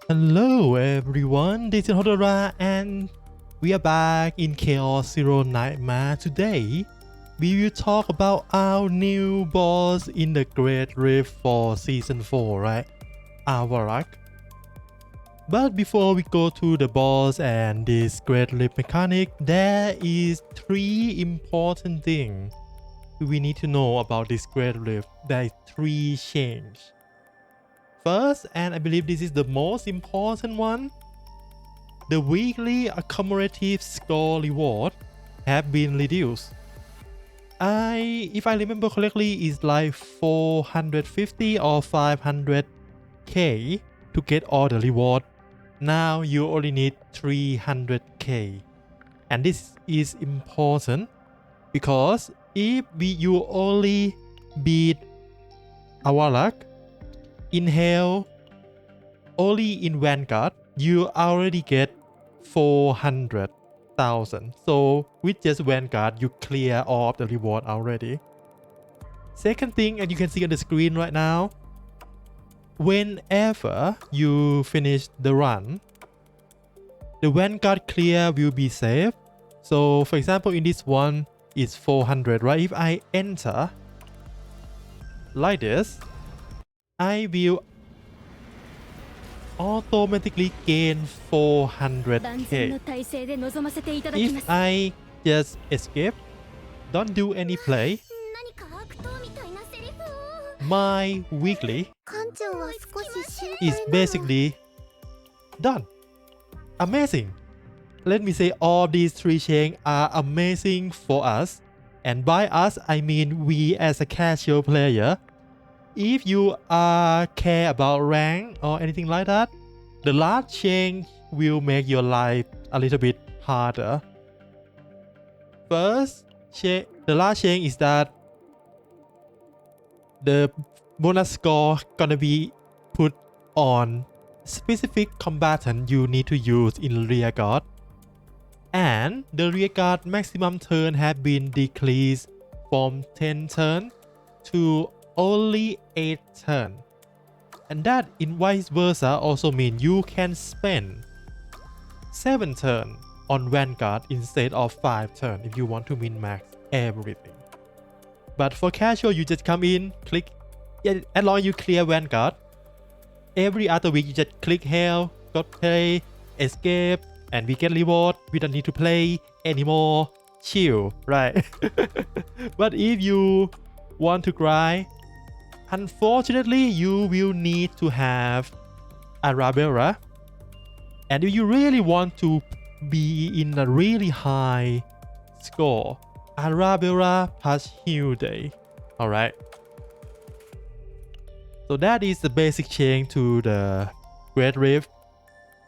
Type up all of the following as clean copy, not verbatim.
Hello everyone, this is Hodora and we are back in Chaos Zero Nightmare. Today, we will talk about our new boss in the Great Rift for Season 4, right? Avarak. But before we go to the boss and this Great Rift mechanic, there is 3 important things we need to know about this Great Rift. There is 3 changes. First, and I believe this is the most important one, the weekly accumulative score reward have been reduced. If I remember correctly, it's like 450 or 500k to get all the reward. Now you only need 300k, and this is important because if you only beat Avarak in Hell, only in Vanguard, you already get 400,000. So with just Vanguard, you clear all of the reward already. Second thing, and you can see on the screen right now, whenever you finish the run, the Vanguard clear will be saved. So for example, in this one, it's 400, right? If I enter like this, I will automatically gain 400k. If I just escape, don't do any play, my weekly is basically done. Amazing. Let me say all these 3 changes are amazing for us, and by us I mean we as a casual player. If you care about rank or anything like that, the last change will make your life a little bit harder. First, the last change is that the bonus score gonna be put on specific combatant you need to use in rear guard, and the rear guard maximum turn have been decreased from 10 turn to only 8 turn, and that in vice versa also mean you can spend 7 turn on Vanguard instead of 5 turn if you want to min-max everything. But for casual, you just come in, click, as long as you clear Vanguard, every other week you just click Hell, go play, escape, and we get reward. We don't need to play anymore. Chill, right? But if you want to grind, unfortunately, you will need to have Arabella. And if you really want to be in a really high score, Arabella plus Hilde. Alright. So that is the basic change to the Great Rift.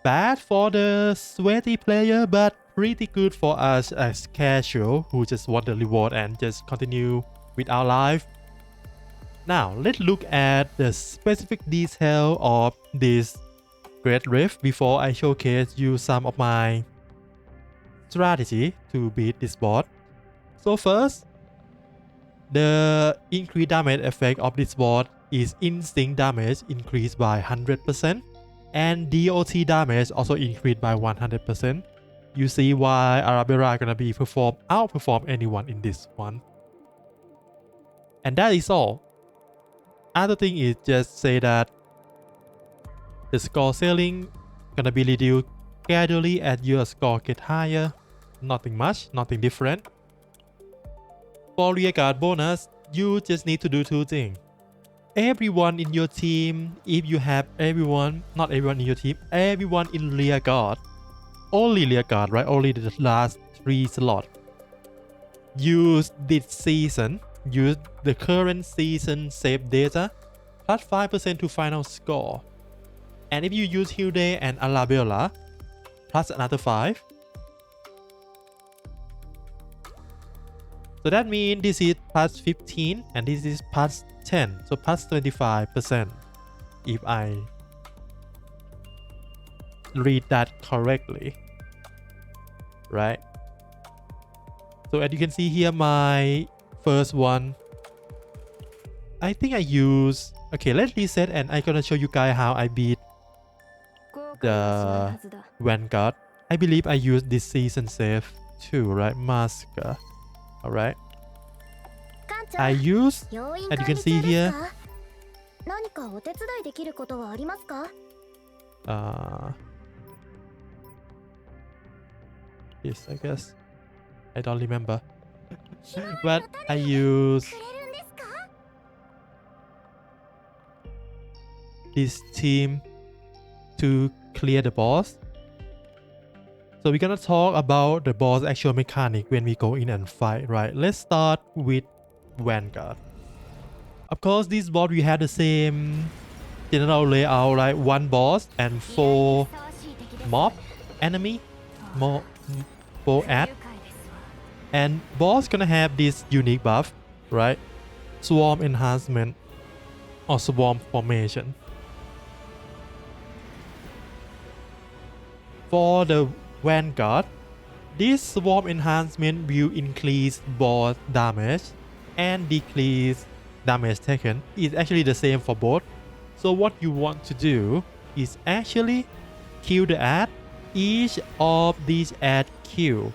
Bad for the sweaty player, but pretty good for us as casual who just want the reward and just continue with our life. Now, let's look at the specific detail of this Great Rift before I showcase you some of my strategy to beat this boss. So first, the increased damage effect of this boss is instinct damage increased by 100%, and DOT damage also increased by 100%. You see why Arabella gonna be outperform anyone in this one. And that is all. Other thing is just say that the score ceiling gonna be reduced gradually as your score get higher. Nothing much, nothing different. For rear guard bonus, you just need to do 2 things. Everyone in your team, if you have everyone, not everyone in your team, everyone in rear guard, only rear guard, right? Only the last 3 slots. Use this season. Use the current season save data plus 5% to final score. And if you use Hilde and Arabella, plus another 5. So that means this is plus 15 and this is plus 10. So plus 25% if I read that correctly. Right? So as you can see here, my first one, I think I use, okay, let's reset and I'm gonna show you guys how I beat the Vanguard. I believe I used this season save too, right? Masker. Alright. I use, as you can see here, this I guess. I don't remember. But I use this team to clear the boss. So we're gonna talk about the boss actual mechanic when we go in and fight, right? Let's start with Vanguard. Of course, this boss we have the same general layout, right? One boss and 4 mob enemy, 4 add. And boss gonna have this unique buff, right? Swarm enhancement or swarm formation. For the Vanguard, this swarm enhancement will increase boss damage and decrease damage taken. It's actually the same for both. So what you want to do is actually kill the ad. Each of these ad kill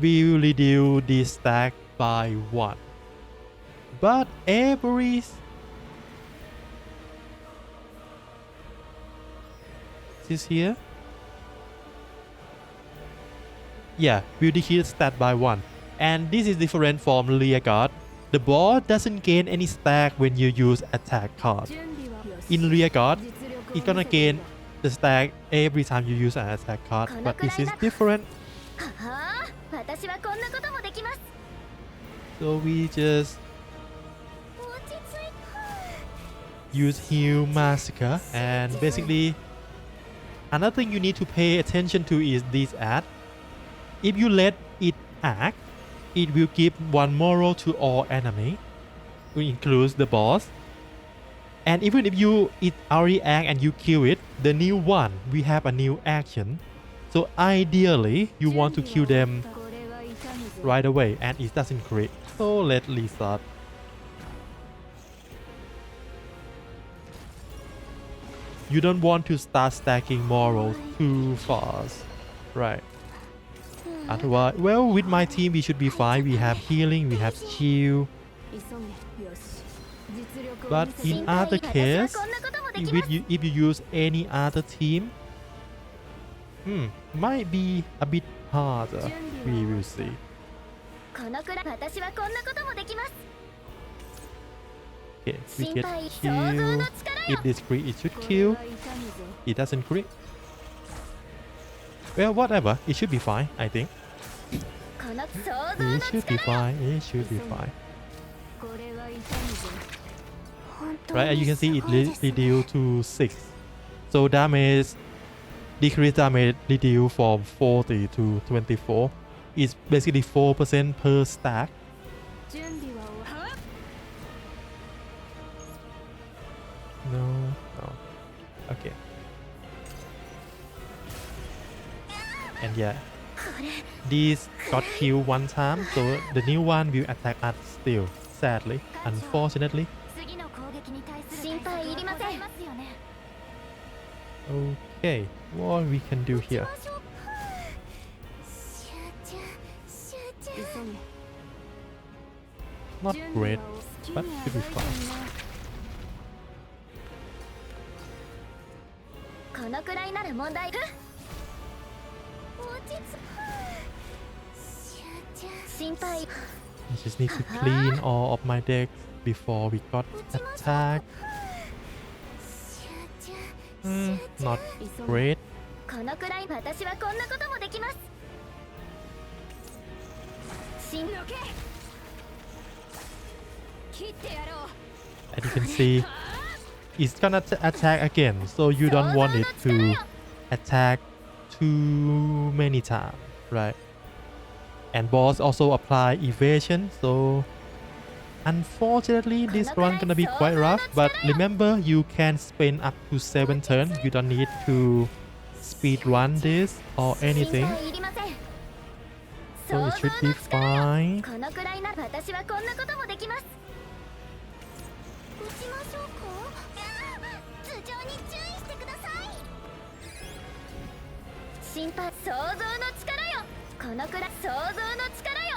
will reduce this stack by 1. But every this here, yeah, will decrease stat by 1. And this is different from rear guard. The boss doesn't gain any stack when you use attack card. In rear guard, it's gonna gain the stack every time you use an attack card, but this is different. So we just use heal massacre, and basically another thing you need to pay attention to is this ad. If you let it act, it will give 1 moral to all enemy, which includes the boss. And even if it already act and you kill it, the new one we have a new action. So ideally you want to kill them right away, and it doesn't crit. So let's restart. You don't want to start stacking morals too fast, right? Otherwise, well, with my team we should be fine. We have healing, we have shield. But in other case, if you use any other team, might be a bit harder. We will see. Okay, we get kill. If this crit, it should kill. It doesn't crit. Well, whatever. It should be fine, I think. It should be fine. It should be fine. Right, as you can see, it reduced to 6. So damage, decrease damage reduced from 40 to 24. It's basically 4% per stack. No. Okay. And yeah, this got killed 1 time, so the new one will attack us still, sadly, unfortunately. Okay, what we can do here? Not great, but should be fine. I just need to clean all of my decks before we got attacked. Not great. As you can see, it's gonna attack again, so you don't want it to attack too many times, right? And boss also apply evasion, so unfortunately this run gonna be quite rough. But remember, you can spend up to 7 turns. You don't need to speed run this or anything, so it should be fine.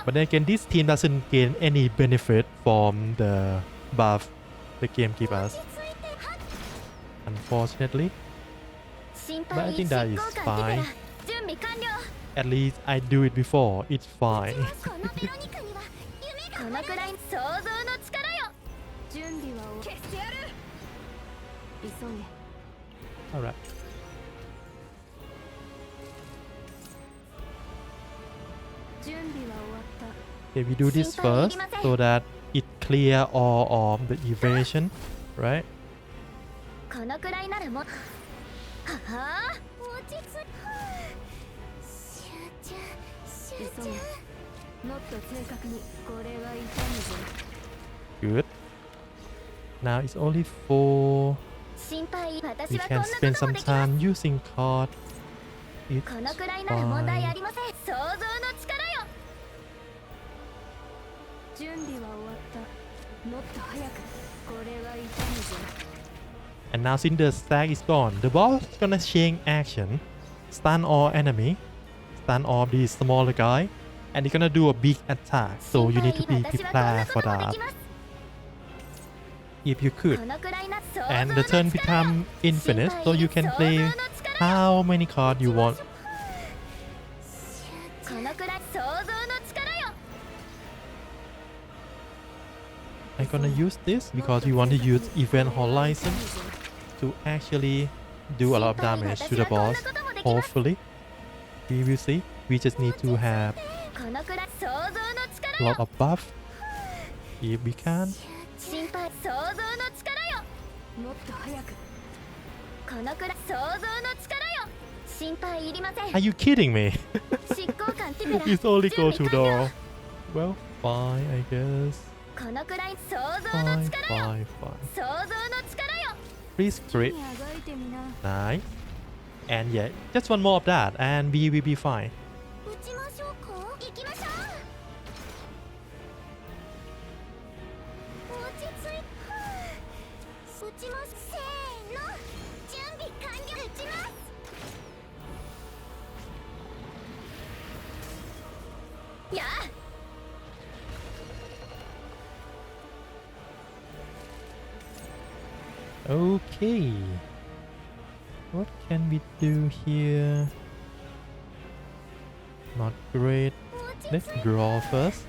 But then again, this team doesn't gain any benefit from the buff the game gives us, unfortunately. But I think that is fine. At least I do it before, it's fine. Alright. Okay, we do this first so that it clear all of the evasion, right? Good. Now it's only 4. We can spend some time using card. It's fine. And now since the stack is gone, the boss is gonna change action, stun all enemy, stun all the smaller guy, and it's gonna do a big attack, so you need to be prepared for that. If you could. And the turn become infinite, so you can play how many cards you want. I'm gonna use this because we want to use Event Horizon to actually do a lot of damage to the boss. Hopefully, we will see. We just need to have a lot of buff if we can. Are you kidding me? It's only go to door. Well, fine, I guess. Fine. Please crit. Nice. And yeah, just one more of that and we will be fine. Okay, what can we do here? Not great. Let's draw first.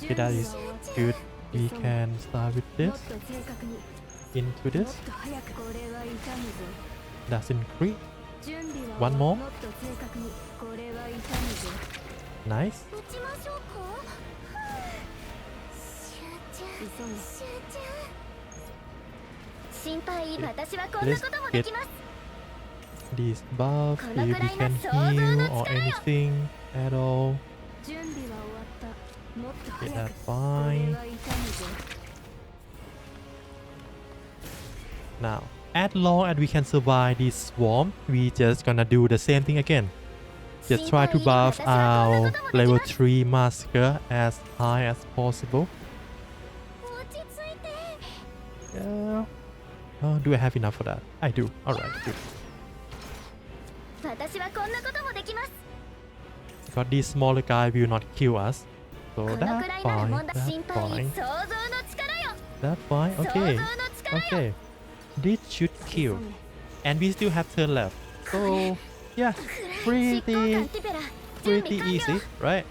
Okay, that is good. We can start with this. Into this. Doesn't crit. One more. Nice. Let's get this buff if we can heal or anything at all. Okay, that's fine. Now, as long as we can survive this swarm, we just gonna do the same thing again. Just try to buff our level 3 massacre as high as possible. Yeah. Oh, do I have enough for that? I do. Alright, good. Because this smaller guy will not kill us. So that's fine. That's fine. That's fine. Okay. Okay. This should kill. And we still have turn left. So yeah, pretty easy, right?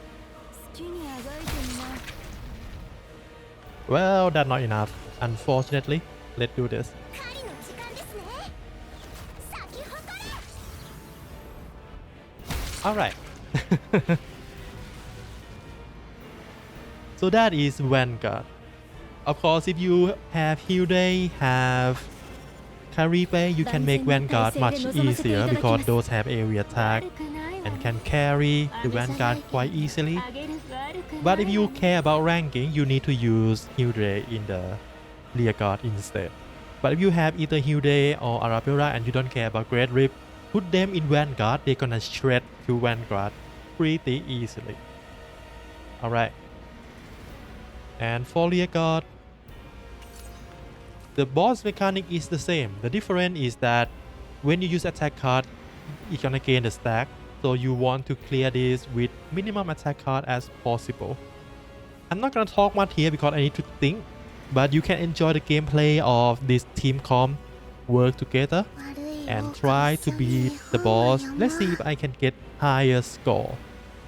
Well, that's not enough, unfortunately. Let's do this. Alright. So that is Vanguard. Of course, if you have Hilde, have Caribe, you can make Vanguard much easier because those have area attack and can carry the Vanguard quite easily. But if you care about ranking, you need to use Hilde in the rear guard instead. But if you have either Hilde or Arabella and you don't care about Great Rip, put them in Vanguard, they're gonna shred to Vanguard pretty easily. Alright. And for rear guard, the boss mechanic is the same. The difference is that when you use attack card, it's gonna gain the stack, so you want to clear this with minimum attack card as possible. I'm not gonna talk much here because I need to think, but you can enjoy the gameplay of this team comp work together and try to beat the boss. Let's see if I can get higher score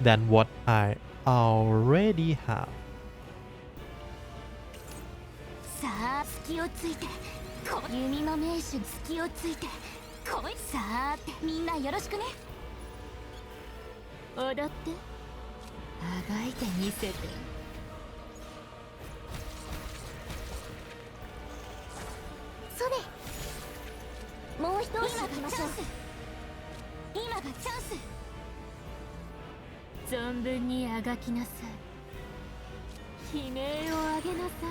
than what I already have. さあ隙をついて弓の名手隙をついてこいさあってみんなよろしくね踊ってあがいてみせてそれもう一押し行きましょう今がチャンス存分にあがきなさい悲鳴をあげなさい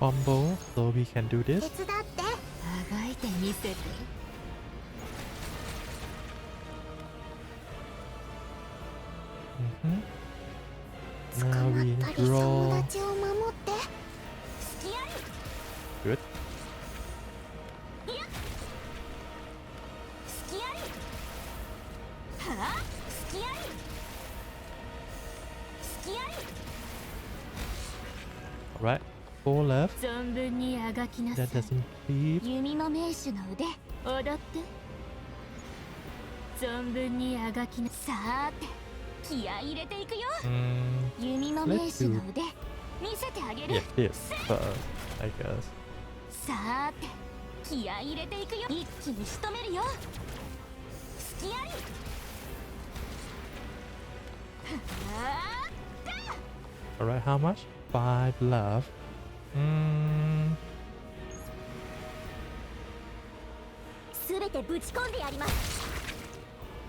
Combo, so we can do this. Now we draw. Good. Alright, 4 left. That doesn't keep. 弓の名手の腕踊って存分にあがきなさあって気合い入れていくよ弓の名手の腕見せてあげる Yeah, this first, I guess. さあって気合い入れていくよ一気に仕留めるよ隙あり Alright, how much? 5 left.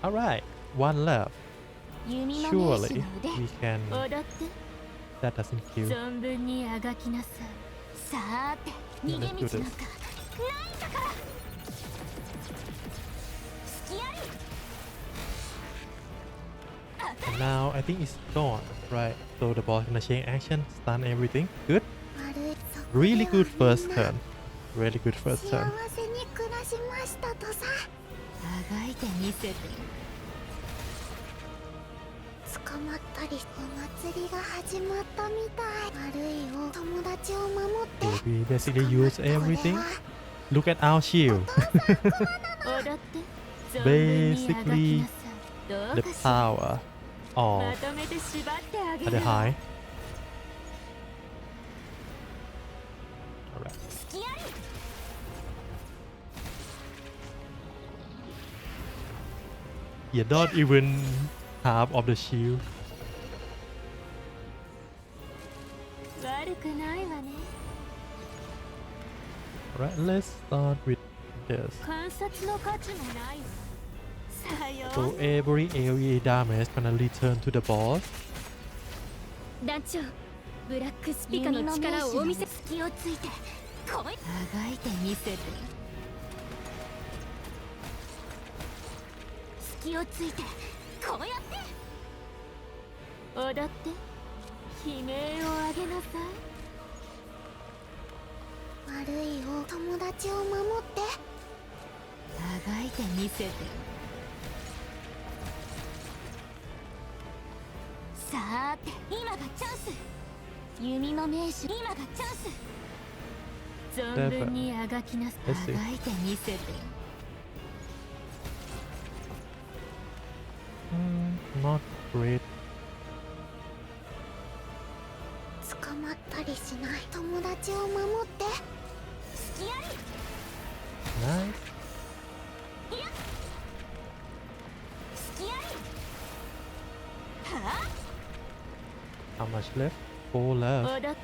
Alright, 1 left. Surely we can. That doesn't kill. Let's do this. And now I think it's gone, right? So the boss gonna change action, stun everything. Good. Really good first turn. Really good first turn. Okay, we basically use everything. Look at our shield. Basically, the power of the high. Alright. Yeah, not even half of the shield. Alright, let's start with this. So every AoE damage gonna return to the boss. 団長ブラックスピカの力をお見せ隙をついてこいあがいてみせて隙をついてこうやって踊って悲鳴をあげなさい悪いお友達を守ってあがいてみせてさあって今がチャンス弓の名手今がチャンス存分にあがきなさいあがいてみせてNot great. 捕まったりしない友達を守って隙あり Nice. いや隙ありはあ How much left? 4 left. 踊って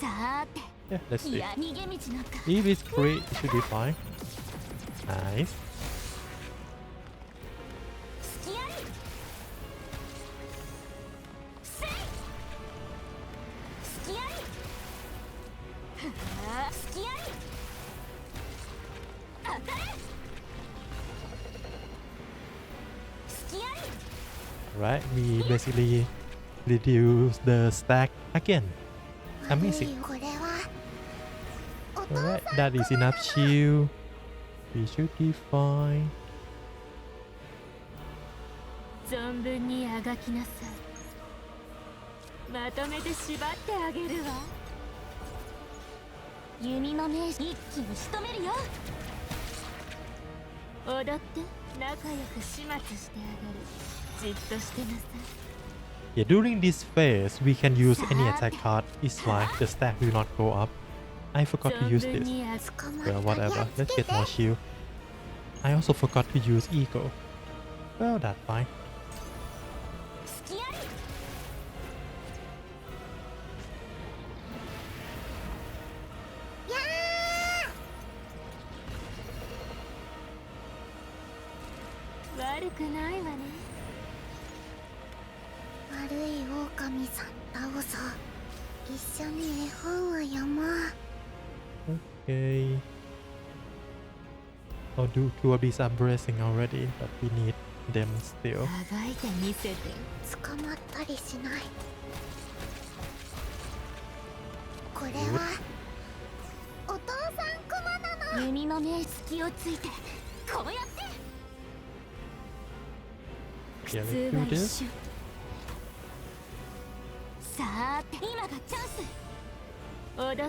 さあて Yeah, let's い see. や逃げ道なんか If it's great, it should be fine. Nice. 隙ありせい隙ありはあ隙あり当たれ隙あり Right, we basically reduce the stack again. Amazing. これはお父 Alright, さん that is enough shield. We should be fine. 存分にあがきなさい。まとめて縛ってあげるわ。弓の名手一気に仕留めるよ。踊って仲良く始末してあげる。じっとしてなさい。 Yeah, during this phase, we can use any attack card. It's like the stack will not go up. I forgot to use this. Well, whatever. Let's get more shield. I also forgot to use Ego. Well, that's fine. 隙あり。悪くないわね。悪い狼さん倒そう。一緒に絵本を読もう。 Okay. Oh, two of these are bracing already, but we need them still. あがいてみせて。捕まったりしない。これはお父さんクマなの。弓の目隙をついてこうやって。 Yeah, let's do this. さあ今がチャンス。踊って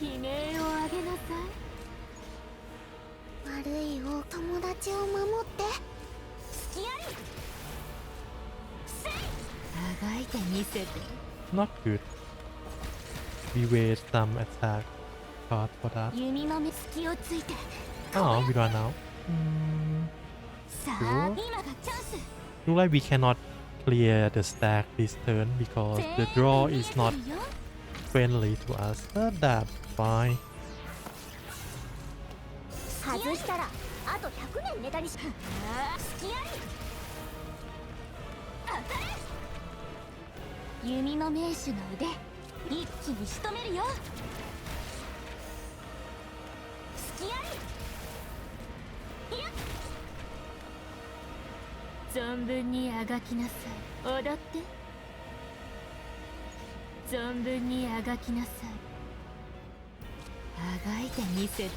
悲鳴をあげなさい。悪いお友達を守って隙あり。せい。あがいてみせて。 Not good. We waste some attack card for that. 弓の目隙をついて。 Oh, we run out. さあ今がチャンス。 Look like we cannot clear the stack this turn because the draw is not friendly to us. But that's fine. 外したらあと100年ネタにし。隙あり。当たれ。弓の名手の腕一気に仕留めるよ。隙あり。いや。存分にあがきなさい。踊って存分にあがきなさい。あがいてみせて。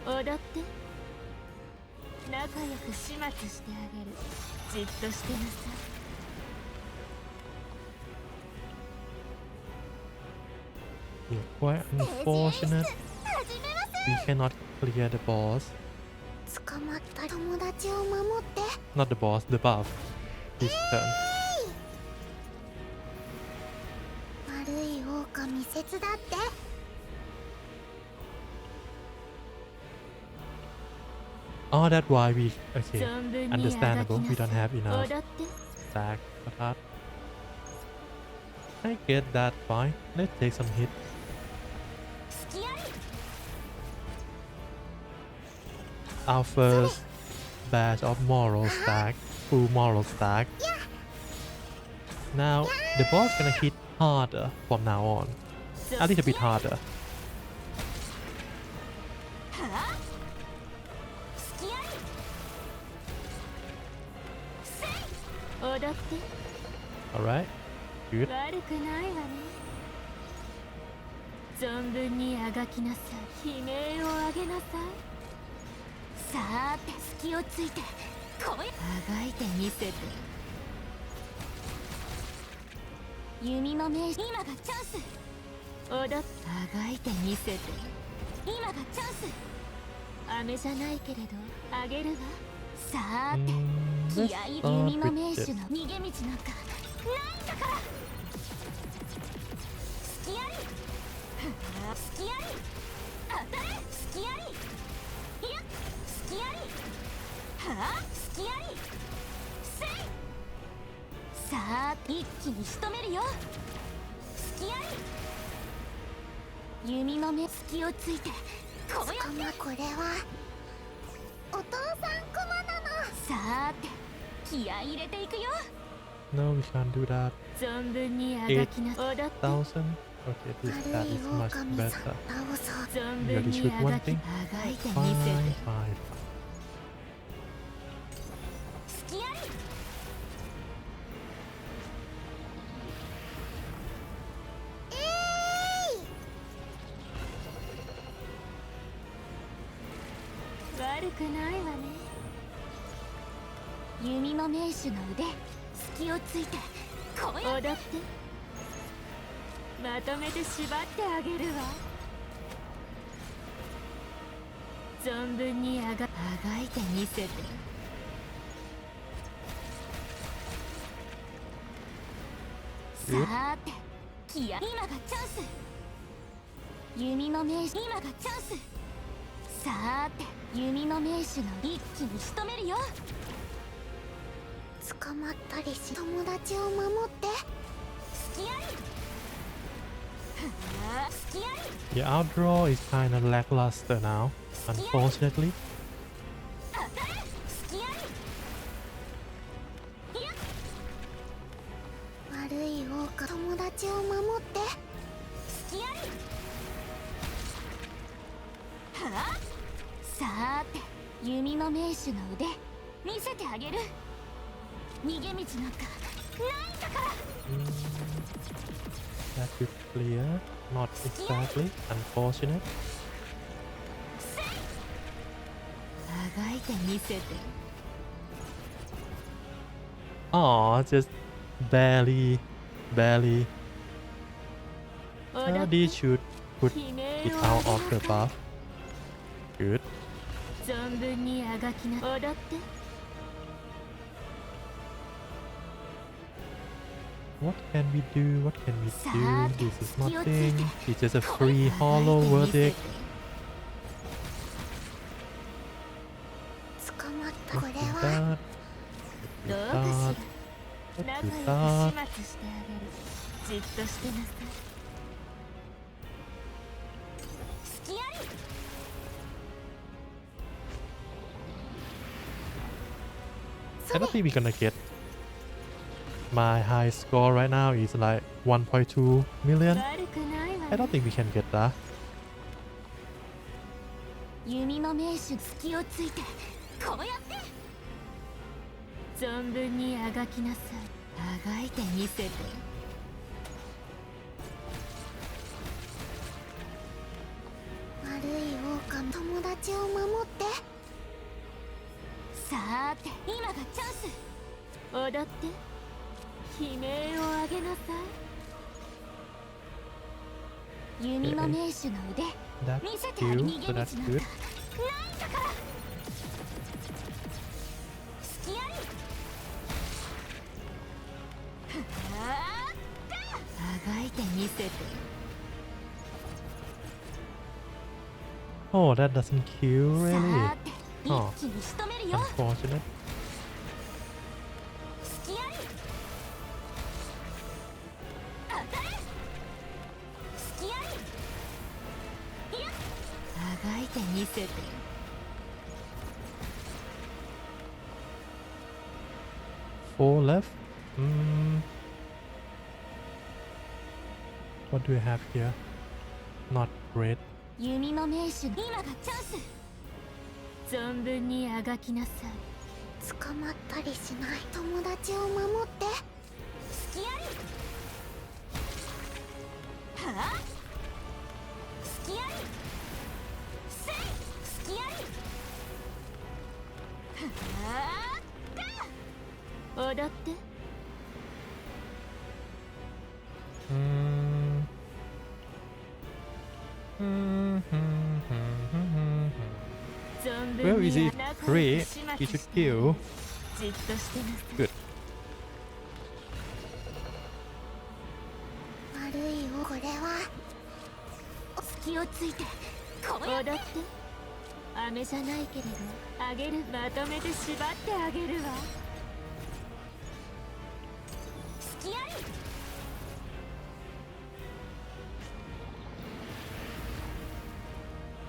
踊って仲良く始末してあげる。じっとしてなさい。 Yeah, quite unfortunate. We cannot clear the boss. 捕まった友達を守って。 Not the boss, the buff. This turn. 悪い狼手伝って。 Oh, that's why we... Okay, understandable. We don't have enough stack for that. I get that, fine. Let's take some hit. Our first batch of moral stack, full moral stack. Now, the boss gonna hit harder from now on. A little bit harder. Alright, good. 悪くないわね。存分にあがきなさい。悲鳴をあげなさい。さあて隙をついてこうや。あがいてみせて。弓の名手今がチャンス。踊ってあがいてみせて。今がチャンス。飴じゃないけれどあげるわ。さあて気合い弓の名手の逃げ道なんかないんだから。隙あり。隙あり。当たれ。隙あり。いや隙あり。はあ隙あり。せい。さあ一気に仕留めるよ。隙あり。弓の目隙をついてこうやって。これはお父さんクマなの。さあて気合い入れていくよ。 No, we can't do that. 存分にあがきな。踊って 1000? Okay, this that is much better. 存 You 分 already に shoot あ one がき thing? あがいてみせ Fine, て。 fine. 隙あり悪くないわね。弓の名手の腕隙をついてこうやって踊ってまとめて縛ってあげるわ。存分にあがいてみせて。さーて今がチャンス。弓の名手今がチャンス。さーて弓の名手の一気に仕留めるよ。捕まったりし友達を守って隙あり。隙あり。 The outdraw is kinda lackluster now, unfortunately. 隙あり。いや悪い王か友達を守って隙あり。さーて弓の名手の腕見せてあげる。逃げ道なんかないんだから。That should clear. Not exactly. Unfortunate. あがいてみせて。 Aw, just barely. They should put it out of the buff. Good. 存分にあがきな踊って。 What can we do? What can we do? This is nothing. It's just a free hollow verdict. 捕まったこれ Do は that. ど Do うか that. しら。仲 Do 良く that. 始末してあげる。じっとしてなさい。隙あり。 I don't think we're gonna get my high score right now is like 1.2 million. 悪くないわ I don't ね。 think we can get that. 弓の名手隙をついてこうやって存分にあがきなさい。あがいてみせて。悪い狼友達を守って。さーて今がチャンス。踊って悲鳴をあげなさい。弓の名手の腕 That's 見せてあげ cute, 逃げ so 道なん that's か good. ないんだから。隙あり。あがいてみせて。 Oh, that doesn't kill さ really. ーて一気に仕留めるよ。 Unfortunate. 隙あり。当たれ。隙あり。いやあがいてみせて。 4 left. What do we have here? Not great. 弓の名手今がチャンス。存分にあがきなさい。捕まったりしない友達を守って隙あり。はあ隙あり。せい隙あり。はあ踊って。 Well, is it 3? He should kill. じっとしてなさい。 Good. 悪いよこれは。隙をついてこうやって。踊って飴じゃないけれどあげる。まとめて縛ってあげるわ。隙あり。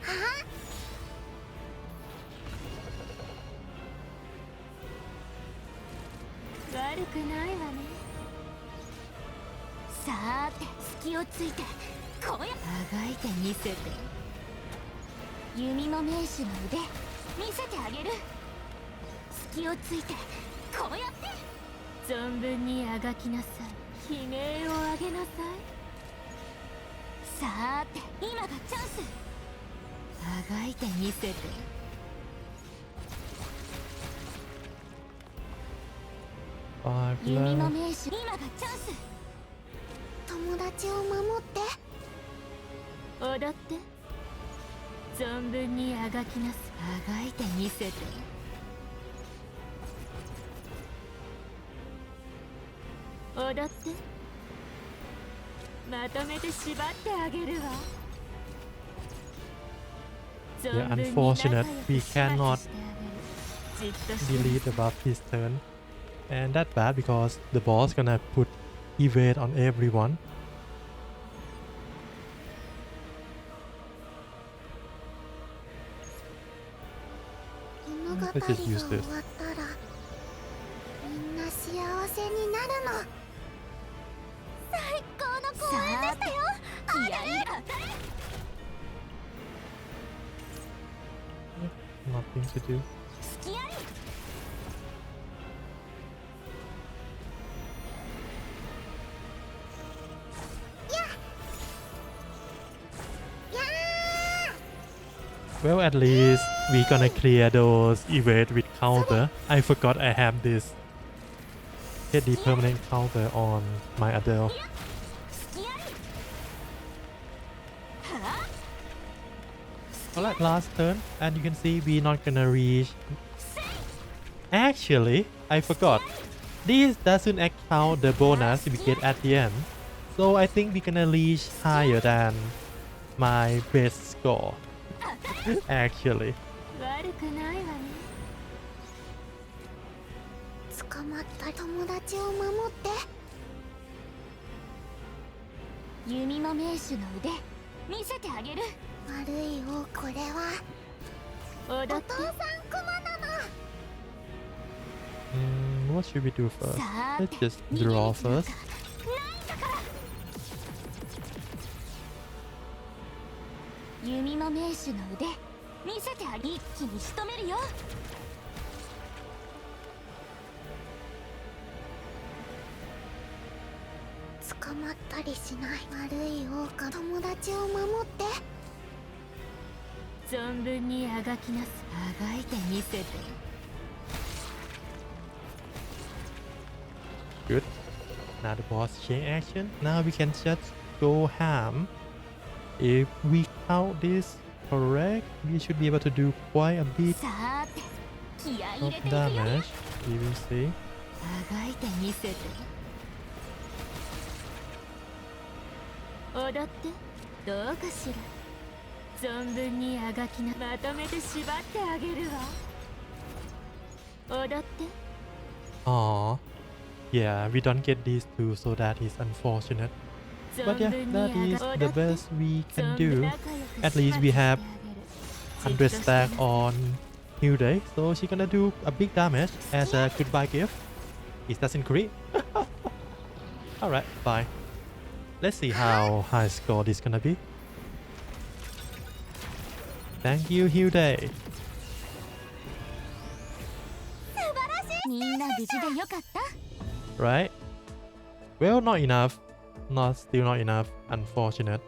はあ悪くないわね。さーて隙をついてこうやあがいてみせて。弓の名手の腕見せてあげる。隙をついてこうやって存分にあがきなさい。悲鳴を上げなさい。さーて今がチャンス。あがいてみせて。弓の名手今がチャンス。友達を守って踊って存分にあがきなす。あがいてみせて。踊ってまとめて縛ってあげるわ。 Yeah, unfortunate we cannot delete the buff this turn, and that's bad because the boss gonna put evade on everyone. Let's just use this. みんな幸せになるの。最高の公演でしたよ。気合いが当たる。 Nothing to do. 好きあり。Well, at least we gonna clear those evade with counter. I forgot I have this KD permanent counter on my Adele. Alright, last turn, and you can see we not gonna reach. Actually, I forgot. This doesn't account the bonus we get at the end. So I think we're gonna reach higher than my best score. Actually. 悪くないわね。捕まった友達を守って。弓の名手の腕見せてあげる。悪い王、これはお父さんクマなの。 What should we do first? Let's just draw first. 弓の名手の腕見せてあげ。一気に仕留めるよ。捕まったりしない。悪い王か。友達を守って。存分にあがきなす。あがいてみせて。 Good. Now the boss chain action. Now we can just go ham. If we count this correct, we should be able to do quite a bit of damage. We will see. あがいてみせて。踊ってどうかしら。存分にあがきな。まとめて縛ってあげるわ。踊って。 Aww. Yeah, we don't get these two, so that is unfortunate. But yeah, that is the best we can do. At least we have 100 stack on Hilde, so she's gonna do a big damage as a goodbye gift. Is that increase? Alright, bye. Let's see how high score this gonna be. Thank you, Hilde. みんな無事でよかった。 Right? Well, not enough. Still not enough. Unfortunate.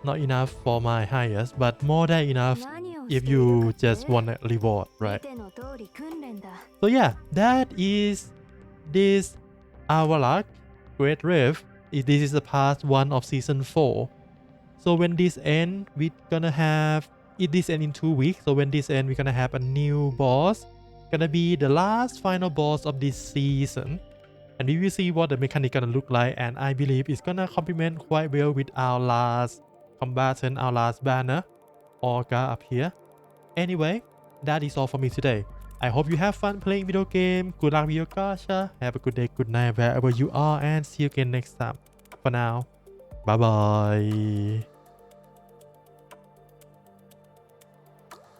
Not enough for my highest, but more than enough if you just want a reward, right? So yeah, that is this Avalok Great Rift. This is the part 1 of season 4. So when this ends, we're gonna have this end in 2 weeks. So when this ends, we're gonna have a new boss. Gonna be the last final boss of this season, and we will see what the mechanic gonna look like, and I believe it's gonna complement quite well with our last combatant, our last banner, Olga up here. Anyway, that is all for me today. I hope you have fun playing video game. Good luck with your gacha. Have a good day, good night wherever you are, and see you again next time. For now, bye bye.